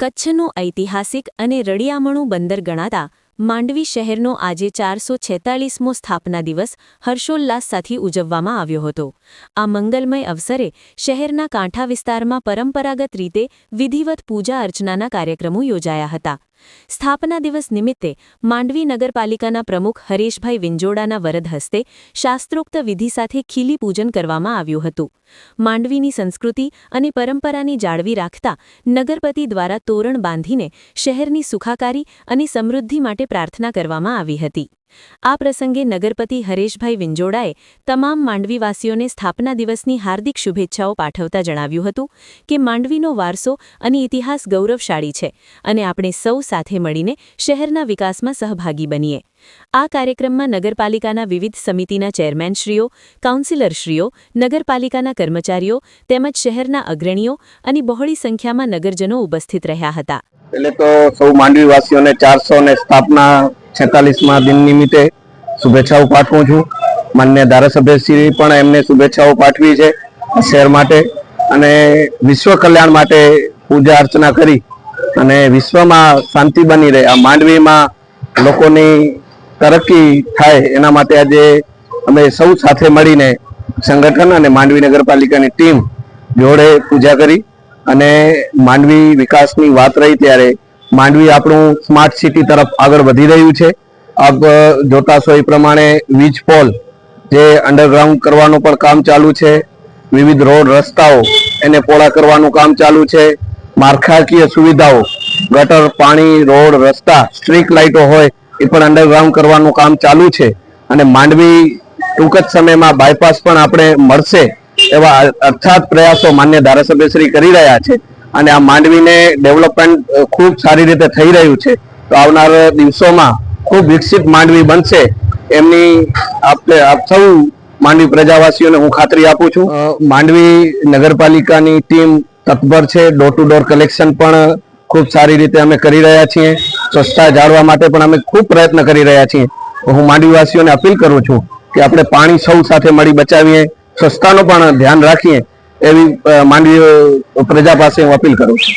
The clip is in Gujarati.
કચ્છનું ઐતિહાસિક અને રળિયામણું બંદર ગણાતા માંડવી શહેરનો આજે 446મો સ્થાપના દિવસ હર્ષોલ્લાસ સાથે ઉજવવામાં આવ્યો હતો। આ મંગલમય અવસરે શહેરના કાંઠા વિસ્તારમાં પરંપરાગત રીતે વિધિવત પૂજા અર્ચનાના કાર્યક્રમો યોજાયા હતા। સ્થાપના દિવસ નિમિત્તે માંડવી નગરપાલિકાના પ્રમુખ હરેશભાઈ વિંજોડાના વરદ હસ્તે શાસ્ત્રોક્ત વિધિ સાથે ખીલી પૂજન કરવામાં આવ્યું હતું। માંડવીની સંસ્કૃતિ અને પરંપરાની જાળવી રાખતા નગરપતિ દ્વારા તોરણ બાંધીને શહેરની સુખાકારી અને સમૃદ્ધિ માટે પ્રાર્થના કરવામાં આવી હતી। આ પ્રસંગે નગરપતિ હરેશભાઈ વિંજોડાએ તમામ માંડવીવાસીઓને સ્થાપના દિવસની હાર્દિક શુભેચ્છાઓ પાઠવતા જણાવ્યું હતું કે માંડવીનો વારસો અને ઇતિહાસ ગૌરવશાળી છે અને આપણે સૌ સાથે મળીને શહેરના વિકાસમાં સહભાગી બનીએ। આ કાર્યક્રમમાં નગરપાલિકાના વિવિધ સમિતિના ચેરમેનશ્રીઓ, કાઉન્સિલરશ્રીઓ, નગરપાલિકાના કર્મચારીઓ તેમજ શહેરના અગ્રણીઓ અને બહોળી સંખ્યામાં નગરજનો ઉપસ્થિત રહ્યા હતા। એટલે તો સૌ માંડવીવાસીઓને 400 સ્થાપના 46મા દિન નિમિત્તે શુભેચ્છાઓ પાઠવું છું। માન્ય ધારાસભ્યશ્રી પણ એમને શુભેચ્છાઓ પાઠવી છે શહેર માટે અને વિશ્વ કલ્યાણ માટે પૂજા અર્ચના કરી અને વિશ્વમાં શાંતિ બની રહે, આ માંડવીમાં લોકોની તરક્કી થાય એના માટે આજે અમે સૌ સાથે મળીને સંગઠન અને માંડવી નગરપાલિકાની ટીમ જોડે પૂજા કરી અને માંડવી વિકાસની વાત રહી ત્યારે માંડવી આપણું સ્માર્ટ સિટી તરફ આગળ વધી રહ્યું છે। આપ જોતા છો એ પ્રમાણે વીજ પોલ જે અંડરગ્રાઉન્ડ કરવાનું પણ કામ ચાલુ છે, વિવિધ રોડ રસ્તાઓ એને પહોળા કરવાનું કામ ચાલુ છે, માળખાકીય સુવિધાઓ ગટર, પાણી, રોડ, રસ્તા, સ્ટ્રીટ લાઇટો હોય એ પણ અંડરગ્રાઉન્ડ કરવાનું કામ ચાલુ છે અને માંડવી ટૂંક જ સમયમાં બાયપાસ પણ આપણે મળશે એવા અર્થાત પ્રયાસો માન્ય ધારાસભ્યશ્રી કરી રહ્યા છે અને આ માંડવીને ડેવલપમેન્ટ ખૂબ સારી રીતે થઈ રહ્યું છે। તો આવનારા દિવસોમાં ખૂબ વિકસિત માંડવી બનશે એમની આપ સૌ માંડવી પ્રજાવાસીઓને હું ખાતરી આપું છું। માંડવી નગરપાલિકાની ટીમ તત્પર છે, ડોર ટુ ડોર કલેક્શન પણ ખૂબ સારી રીતે અમે કરી રહ્યા છીએ, સ્વચ્છતા જાળવવા માટે પણ અમે ખૂબ પ્રયત્ન કરી રહ્યા છીએ। હું માંડવીવાસીઓને અપીલ કરું છું કે આપણે પાણી સૌ સાથે મળી બચાવીએ, સ્વચ્છતાનું પણ ધ્યાન રાખીએ એવી માંડવી પ્રજા પાસે હું અપીલ કરું છું।